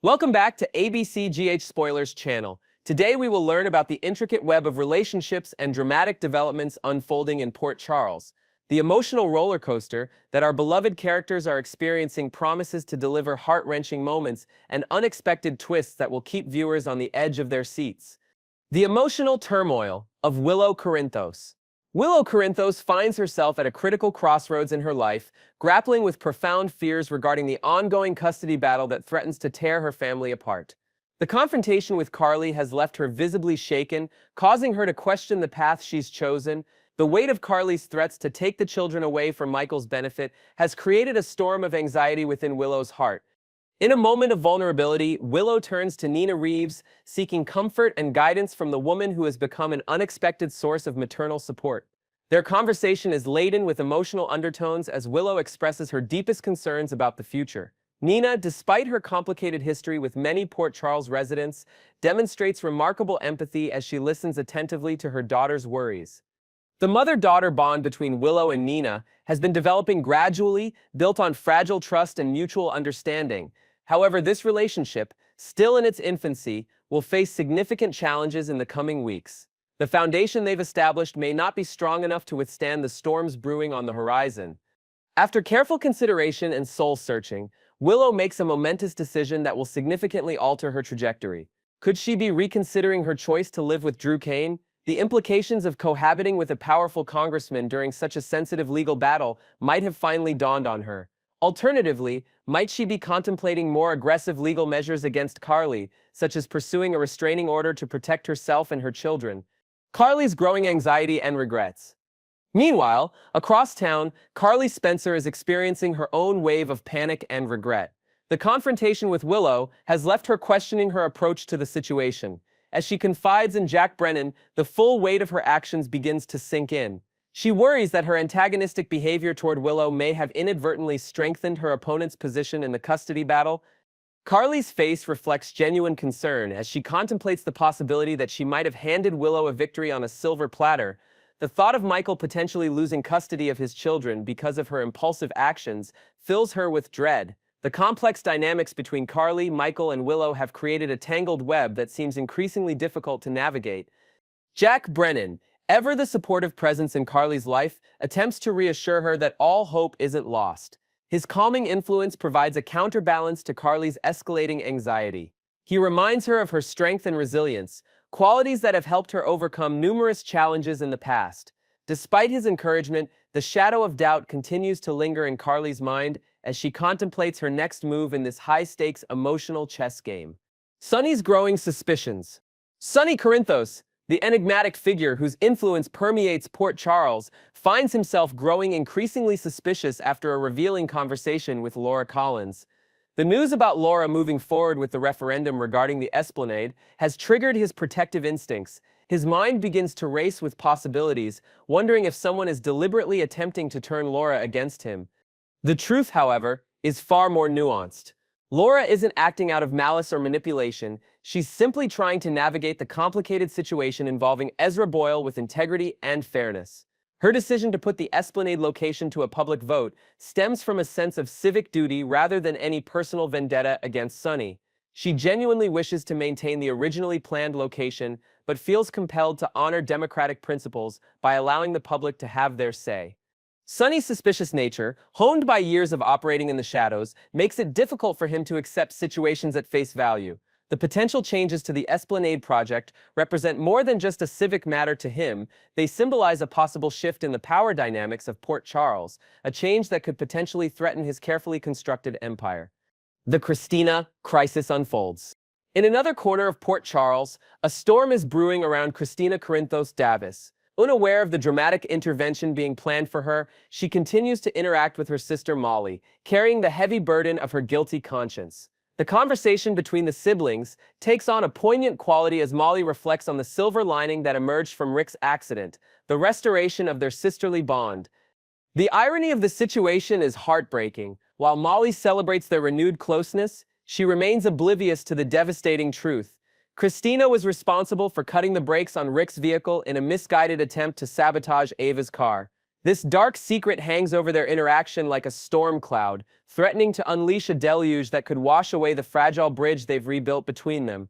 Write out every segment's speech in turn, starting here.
Welcome back to ABCGH Spoilers channel. Today we will learn about the intricate web of relationships and dramatic developments unfolding in Port Charles. The emotional roller coaster that our beloved characters are experiencing promises to deliver heart-wrenching moments and unexpected twists that will keep viewers on the edge of their seats. The emotional turmoil of Willow Corinthos. Willow Corinthos finds herself at a critical crossroads in her life, grappling with profound fears regarding the ongoing custody battle that threatens to tear her family apart. The confrontation with Carly has left her visibly shaken, causing her to question the path she's chosen. The weight of Carly's threats to take the children away for Michael's benefit has created a storm of anxiety within Willow's heart. In a moment of vulnerability, Willow turns to Nina Reeves, seeking comfort and guidance from the woman who has become an unexpected source of maternal support. Their conversation is laden with emotional undertones as Willow expresses her deepest concerns about the future. Nina, despite her complicated history with many Port Charles residents, demonstrates remarkable empathy as she listens attentively to her daughter's worries. The mother-daughter bond between Willow and Nina has been developing gradually, built on fragile trust and mutual understanding. However, this relationship, still in its infancy, will face significant challenges in the coming weeks. The foundation they've established may not be strong enough to withstand the storms brewing on the horizon. After careful consideration and soul-searching, Willow makes a momentous decision that will significantly alter her trajectory. Could she be reconsidering her choice to live with Drew Kane? The implications of cohabiting with a powerful congressman during such a sensitive legal battle might have finally dawned on her. Alternatively, might she be contemplating more aggressive legal measures against Carly, such as pursuing a restraining order to protect herself and her children? Carly's growing anxiety and regrets. Meanwhile, across town, Carly Spencer is experiencing her own wave of panic and regret. The confrontation with Willow has left her questioning her approach to the situation. As she confides in Jack Brennan, the full weight of her actions begins to sink in. She worries that her antagonistic behavior toward Willow may have inadvertently strengthened her opponent's position in the custody battle. Carly's face reflects genuine concern as she contemplates the possibility that she might have handed Willow a victory on a silver platter. The thought of Michael potentially losing custody of his children because of her impulsive actions fills her with dread. The complex dynamics between Carly, Michael, and Willow have created a tangled web that seems increasingly difficult to navigate. Jack Brennan, ever the supportive presence in Carly's life, attempts to reassure her that all hope isn't lost. His calming influence provides a counterbalance to Carly's escalating anxiety. He reminds her of her strength and resilience, qualities that have helped her overcome numerous challenges in the past. Despite his encouragement, the shadow of doubt continues to linger in Carly's mind as she contemplates her next move in this high-stakes emotional chess game. Sonny's growing suspicions. Sonny Corinthos, the enigmatic figure whose influence permeates Port Charles, finds himself growing increasingly suspicious after a revealing conversation with Laura Collins. The news about Laura moving forward with the referendum regarding the Esplanade has triggered his protective instincts. His mind begins to race with possibilities, wondering if someone is deliberately attempting to turn Laura against him. The truth, however, is far more nuanced. Laura isn't acting out of malice or manipulation. She's simply trying to navigate the complicated situation involving Ezra Boyle with integrity and fairness. Her decision to put the Esplanade location to a public vote stems from a sense of civic duty rather than any personal vendetta against Sonny. She genuinely wishes to maintain the originally planned location, but feels compelled to honor democratic principles by allowing the public to have their say. Sonny's suspicious nature, honed by years of operating in the shadows, makes it difficult for him to accept situations at face value. The potential changes to the Esplanade project represent more than just a civic matter to him. They symbolize a possible shift in the power dynamics of Port Charles, a change that could potentially threaten his carefully constructed empire. The Kristina crisis unfolds. In another corner of Port Charles, a storm is brewing around Kristina Corinthos Davis. Unaware of the dramatic intervention being planned for her, she continues to interact with her sister Molly, carrying the heavy burden of her guilty conscience. The conversation between the siblings takes on a poignant quality as Molly reflects on the silver lining that emerged from Rick's accident, the restoration of their sisterly bond. The irony of the situation is heartbreaking. While Molly celebrates their renewed closeness, she remains oblivious to the devastating truth. Kristina was responsible for cutting the brakes on Rick's vehicle in a misguided attempt to sabotage Ava's car. This dark secret hangs over their interaction like a storm cloud, threatening to unleash a deluge that could wash away the fragile bridge they've rebuilt between them.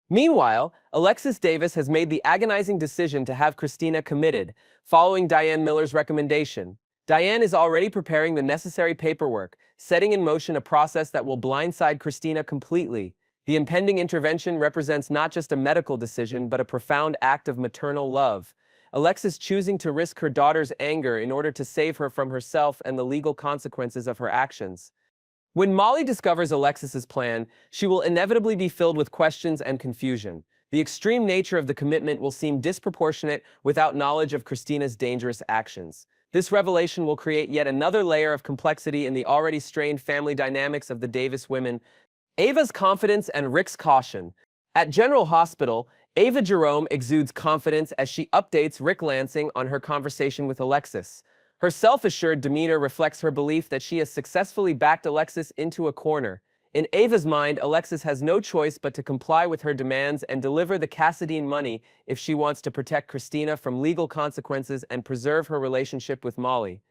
Meanwhile, Alexis Davis has made the agonizing decision to have Kristina committed, following Diane Miller's recommendation. Diane is already preparing the necessary paperwork, setting in motion a process that will blindside Kristina completely. The impending intervention represents not just a medical decision, but a profound act of maternal love. Alexis choosing to risk her daughter's anger in order to save her from herself and the legal consequences of her actions. When Molly discovers Alexis's plan, she will inevitably be filled with questions and confusion. The extreme nature of the commitment will seem disproportionate without knowledge of Kristina's dangerous actions. This revelation will create yet another layer of complexity in the already strained family dynamics of the Davis women. Ava's confidence and Rick's caution. At General Hospital, Ava Jerome exudes confidence as she updates Rick Lansing on her conversation with Alexis. Her self-assured demeanor reflects her belief that she has successfully backed Alexis into a corner. In Ava's mind, Alexis has no choice but to comply with her demands and deliver the Cassadine money if she wants to protect Kristina from legal consequences and preserve her relationship with Molly.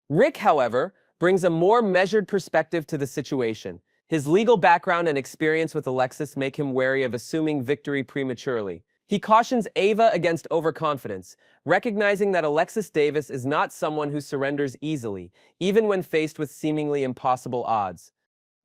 Rick, however, brings a more measured perspective to the situation. His legal background and experience with Alexis make him wary of assuming victory prematurely. He cautions Ava against overconfidence, recognizing that Alexis Davis is not someone who surrenders easily, even when faced with seemingly impossible odds.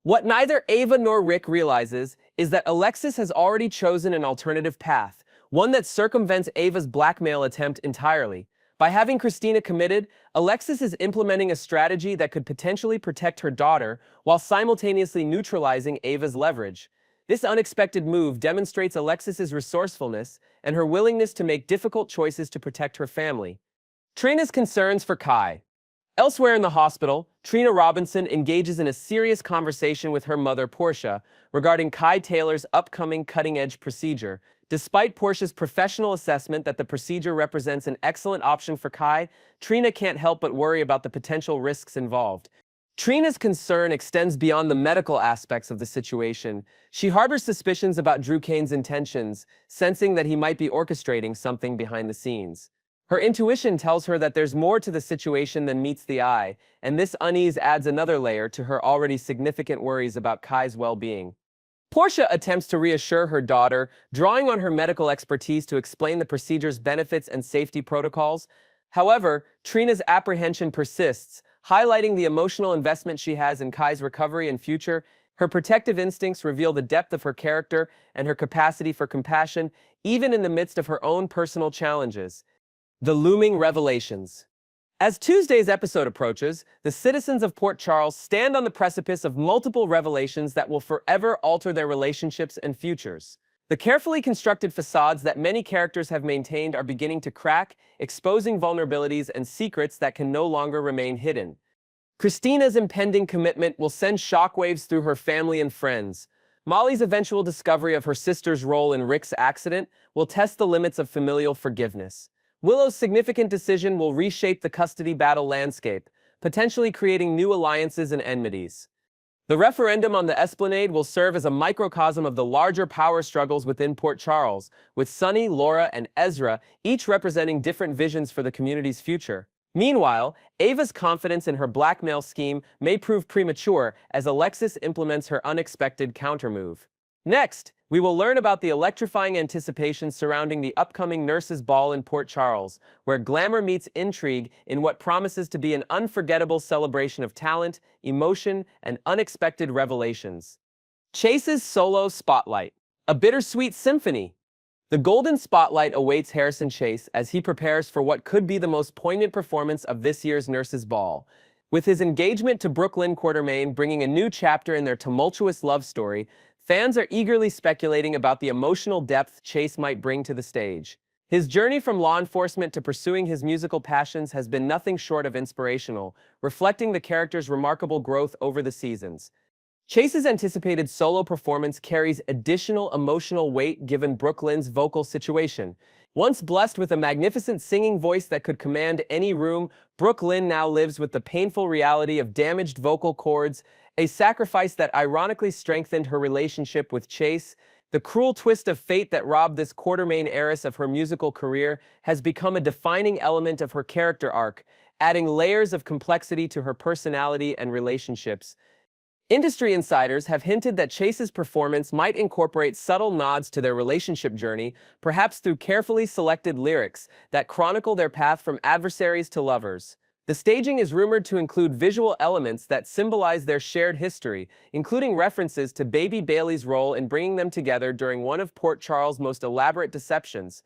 What neither Ava nor Rick realizes is that Alexis has already chosen an alternative path, one that circumvents Ava's blackmail attempt entirely. By having Kristina committed, Alexis is implementing a strategy that could potentially protect her daughter while simultaneously neutralizing Ava's leverage. This unexpected move demonstrates Alexis's resourcefulness and her willingness to make difficult choices to protect her family. Trina's concerns for Kai. Elsewhere in the hospital, Trina Robinson engages in a serious conversation with her mother, Portia, regarding Kai Taylor's upcoming cutting-edge procedure. Despite Portia's professional assessment that the procedure represents an excellent option for Kai, Trina can't help but worry about the potential risks involved. Trina's concern extends beyond the medical aspects of the situation. She harbors suspicions about Drew Kane's intentions, sensing that he might be orchestrating something behind the scenes. Her intuition tells her that there's more to the situation than meets the eye, and this unease adds another layer to her already significant worries about Kai's well-being. Portia attempts to reassure her daughter, drawing on her medical expertise to explain the procedure's benefits and safety protocols. However, Trina's apprehension persists, highlighting the emotional investment she has in Kai's recovery and future. Her protective instincts reveal the depth of her character and her capacity for compassion, even in the midst of her own personal challenges. The looming revelations. As Tuesday's episode approaches, the citizens of Port Charles stand on the precipice of multiple revelations that will forever alter their relationships and futures. The carefully constructed facades that many characters have maintained are beginning to crack, exposing vulnerabilities and secrets that can no longer remain hidden. Kristina's impending commitment will send shockwaves through her family and friends. Molly's eventual discovery of her sister's role in Rick's accident will test the limits of familial forgiveness. Willow's significant decision will reshape the custody battle landscape, potentially creating new alliances and enmities. The referendum on the Esplanade will serve as a microcosm of the larger power struggles within Port Charles, with Sonny, Laura, and Ezra each representing different visions for the community's future. Meanwhile, Ava's confidence in her blackmail scheme may prove premature as Alexis implements her unexpected countermove. Next, we will learn about the electrifying anticipation surrounding the upcoming Nurses' Ball in Port Charles, where glamour meets intrigue in what promises to be an unforgettable celebration of talent, emotion, and unexpected revelations. Chase's solo spotlight. A bittersweet symphony. The golden spotlight awaits Harrison Chase as he prepares for what could be the most poignant performance of this year's Nurses' Ball. With his engagement to Brooklyn Quartermain bringing a new chapter in their tumultuous love story, fans are eagerly speculating about the emotional depth Chase might bring to the stage. His journey from law enforcement to pursuing his musical passions has been nothing short of inspirational, reflecting the character's remarkable growth over the seasons. Chase's anticipated solo performance carries additional emotional weight given Brooklyn's vocal situation. Once blessed with a magnificent singing voice that could command any room, Brooklyn now lives with the painful reality of damaged vocal cords, a sacrifice that ironically strengthened her relationship with Chase. The cruel twist of fate that robbed this quartermain heiress of her musical career has become a defining element of her character arc, adding layers of complexity to her personality and relationships. Industry insiders have hinted that Chase's performance might incorporate subtle nods to their relationship journey, perhaps through carefully selected lyrics that chronicle their path from adversaries to lovers. The staging is rumored to include visual elements that symbolize their shared history, including references to Baby Bailey's role in bringing them together during one of Port Charles' most elaborate deceptions.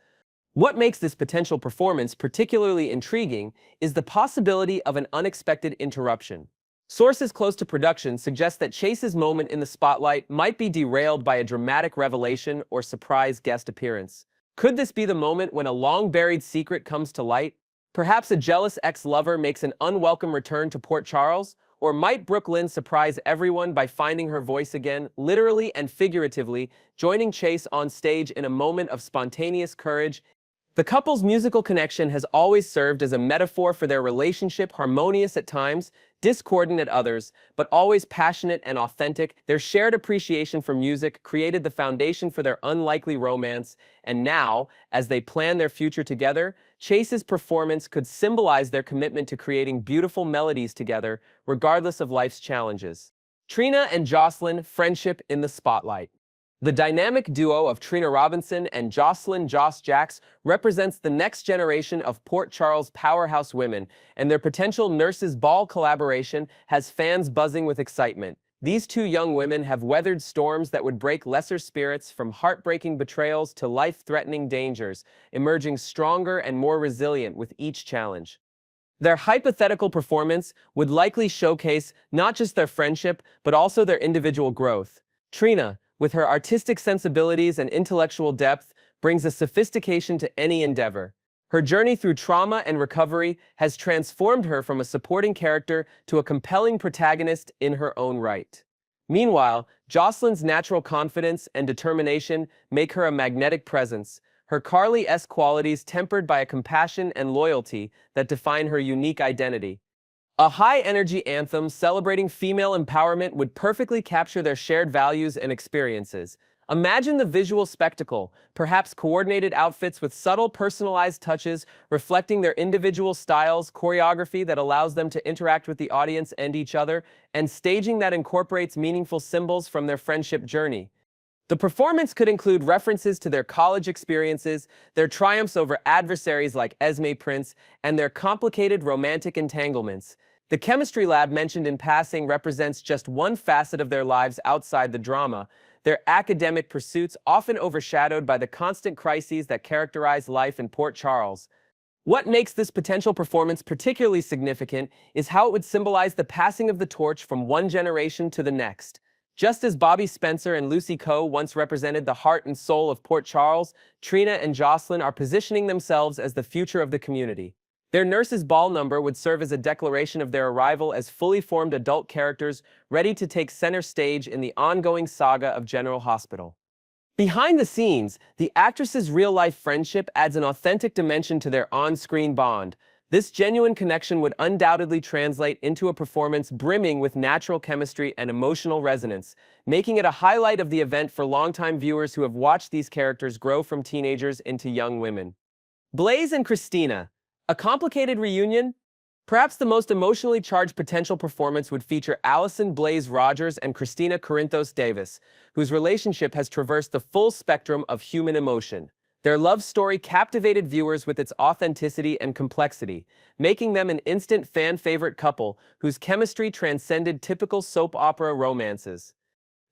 What makes this potential performance particularly intriguing is the possibility of an unexpected interruption. Sources close to production suggest that Chase's moment in the spotlight might be derailed by a dramatic revelation or surprise guest appearance. Could this be the moment when a long-buried secret comes to light? Perhaps a jealous ex-lover makes an unwelcome return to Port Charles? Or might Brooklyn surprise everyone by finding her voice again, literally and figuratively, joining Chase on stage in a moment of spontaneous courage? The couple's musical connection has always served as a metaphor for their relationship, harmonious at times, discordant at others, but always passionate and authentic. Their shared appreciation for music created the foundation for their unlikely romance, and now, as they plan their future together, Chase's performance could symbolize their commitment to creating beautiful melodies together, regardless of life's challenges. Trina and Josslyn, friendship in the spotlight. The dynamic duo of Trina Robinson and Josslyn Joss Jacks represents the next generation of Port Charles powerhouse women, and their potential Nurses Ball collaboration has fans buzzing with excitement. These two young women have weathered storms that would break lesser spirits, from heartbreaking betrayals to life-threatening dangers, emerging stronger and more resilient with each challenge. Their hypothetical performance would likely showcase not just their friendship, but also their individual growth. Trina, with her artistic sensibilities and intellectual depth, brings a sophistication to any endeavor. Her journey through trauma and recovery has transformed her from a supporting character to a compelling protagonist in her own right. Meanwhile, Josslyn's natural confidence and determination make her a magnetic presence, her Carly-esque qualities tempered by a compassion and loyalty that define her unique identity. A high-energy anthem celebrating female empowerment would perfectly capture their shared values and experiences. Imagine the visual spectacle, perhaps coordinated outfits with subtle personalized touches reflecting their individual styles, choreography that allows them to interact with the audience and each other, and staging that incorporates meaningful symbols from their friendship journey. The performance could include references to their college experiences, their triumphs over adversaries like Esme Prince, and their complicated romantic entanglements. The chemistry lab mentioned in passing represents just one facet of their lives outside the drama, their academic pursuits often overshadowed by the constant crises that characterize life in Port Charles. What makes this potential performance particularly significant is how it would symbolize the passing of the torch from one generation to the next. Just as Bobby Spencer and Lucy Coe once represented the heart and soul of Port Charles, Trina and Josslyn are positioning themselves as the future of the community. Their Nurses Ball number would serve as a declaration of their arrival as fully formed adult characters ready to take center stage in the ongoing saga of General Hospital. Behind the scenes, the actresses' real-life friendship adds an authentic dimension to their on-screen bond. This genuine connection would undoubtedly translate into a performance brimming with natural chemistry and emotional resonance, making it a highlight of the event for longtime viewers who have watched these characters grow from teenagers into young women. Blaze and Kristina. A complicated reunion? Perhaps the most emotionally charged potential performance would feature Allison Blaze Rogers and Kristina Corinthos Davis, whose relationship has traversed the full spectrum of human emotion. Their love story captivated viewers with its authenticity and complexity, making them an instant fan-favorite couple whose chemistry transcended typical soap opera romances.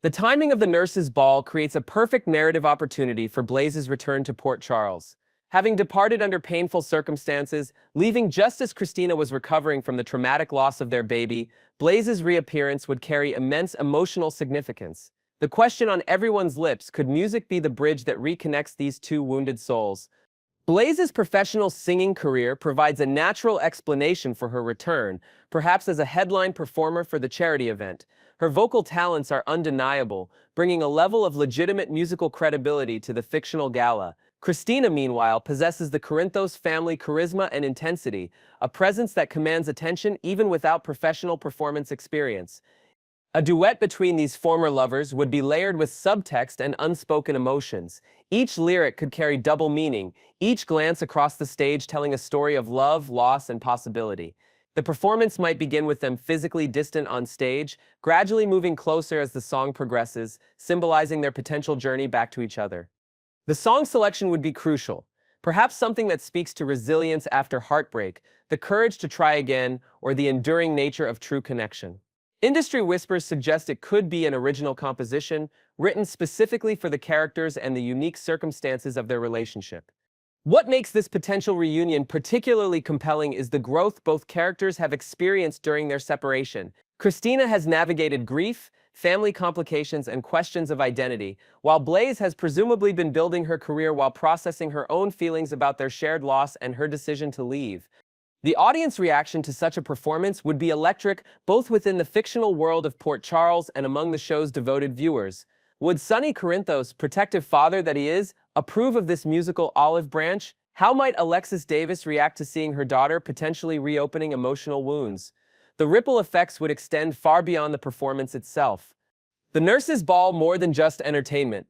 The timing of the Nurses Ball creates a perfect narrative opportunity for Blaze's return to Port Charles. Having departed under painful circumstances, leaving just as Kristina was recovering from the traumatic loss of their baby, Blaze's reappearance would carry immense emotional significance. The question on everyone's lips: could music be the bridge that reconnects these two wounded souls? Blaze's professional singing career provides a natural explanation for her return, perhaps as a headline performer for the charity event. Her vocal talents are undeniable, bringing a level of legitimate musical credibility to the fictional gala. Kristina, meanwhile, possesses the Corinthos family charisma and intensity, a presence that commands attention even without professional performance experience. A duet between these former lovers would be layered with subtext and unspoken emotions. Each lyric could carry double meaning, each glance across the stage telling a story of love, loss, and possibility. The performance might begin with them physically distant on stage, gradually moving closer as the song progresses, symbolizing their potential journey back to each other. The song selection would be crucial, perhaps something that speaks to resilience after heartbreak, the courage to try again, or the enduring nature of true connection. Industry whispers suggest it could be an original composition, written specifically for the characters and the unique circumstances of their relationship. What makes this potential reunion particularly compelling is the growth both characters have experienced during their separation. Kristina has navigated grief, family complications, and questions of identity, while Blaze has presumably been building her career while processing her own feelings about their shared loss and her decision to leave. The audience reaction to such a performance would be electric, both within the fictional world of Port Charles and among the show's devoted viewers. Would Sonny Corinthos, protective father that he is, approve of this musical olive branch? How might Alexis Davis react to seeing her daughter potentially reopening emotional wounds? The ripple effects would extend far beyond the performance itself. The Nurses' Ball more than just entertainment.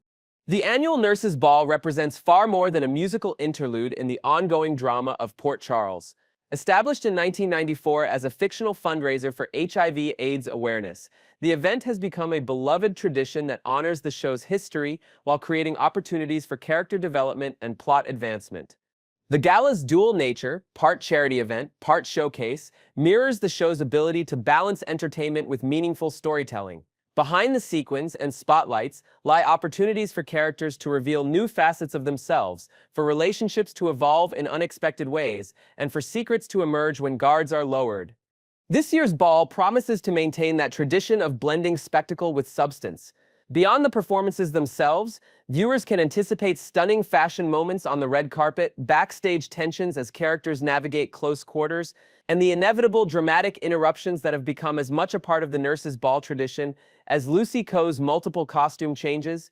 The annual Nurses' Ball represents far more than a musical interlude in the ongoing drama of Port Charles. Established in 1994 as a fictional fundraiser for HIV/AIDS awareness, the event has become a beloved tradition that honors the show's history while creating opportunities for character development and plot advancement. The gala's dual nature, part charity event, part showcase, mirrors the show's ability to balance entertainment with meaningful storytelling. Behind the sequins and spotlights lie opportunities for characters to reveal new facets of themselves, for relationships to evolve in unexpected ways, and for secrets to emerge when guards are lowered. This year's ball promises to maintain that tradition of blending spectacle with substance. Beyond the performances themselves, viewers can anticipate stunning fashion moments on the red carpet, backstage tensions as characters navigate close quarters, and the inevitable dramatic interruptions that have become as much a part of the Nurses' Ball tradition as Lucy Coe's multiple costume changes.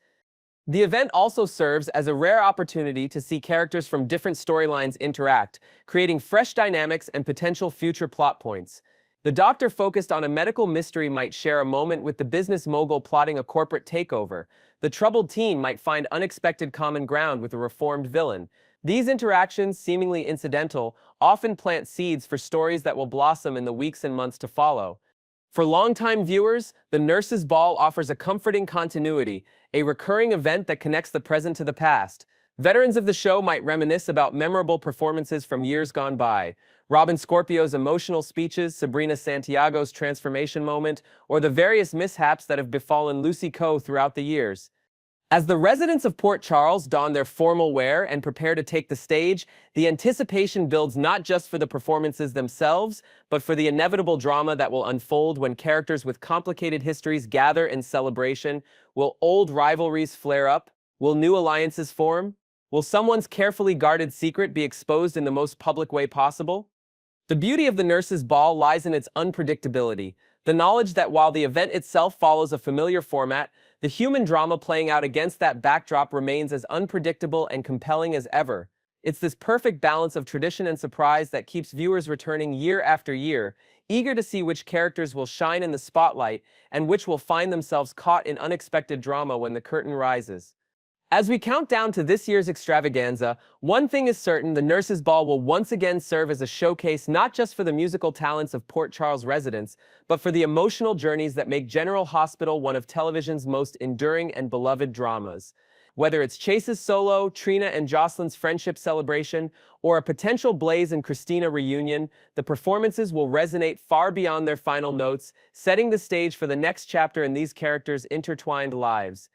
The event also serves as a rare opportunity to see characters from different storylines interact, creating fresh dynamics and potential future plot points. The doctor focused on a medical mystery might share a moment with the business mogul plotting a corporate takeover. The troubled teen might find unexpected common ground with a reformed villain. These interactions, seemingly incidental, often plant seeds for stories that will blossom in the weeks and months to follow. For longtime viewers, the Nurses' Ball offers a comforting continuity, a recurring event that connects the present to the past. Veterans of the show might reminisce about memorable performances from years gone by. Robin Scorpio's emotional speeches, Sabrina Santiago's transformation moment, or the various mishaps that have befallen Lucy Coe throughout the years. As the residents of Port Charles don their formal wear and prepare to take the stage, the anticipation builds not just for the performances themselves, but for the inevitable drama that will unfold when characters with complicated histories gather in celebration. Will old rivalries flare up? Will new alliances form? Will someone's carefully guarded secret be exposed in the most public way possible? The beauty of the Nurses' Ball lies in its unpredictability, the knowledge that while the event itself follows a familiar format, the human drama playing out against that backdrop remains as unpredictable and compelling as ever. It's this perfect balance of tradition and surprise that keeps viewers returning year after year, eager to see which characters will shine in the spotlight and which will find themselves caught in unexpected drama when the curtain rises. As we count down to this year's extravaganza, one thing is certain: the Nurses' Ball will once again serve as a showcase not just for the musical talents of Port Charles residents, but for the emotional journeys that make General Hospital one of television's most enduring and beloved dramas. Whether it's Chase's solo, Trina and Josslyn's friendship celebration, or a potential Blaze and Kristina reunion, the performances will resonate far beyond their final notes, setting the stage for the next chapter in these characters' intertwined lives.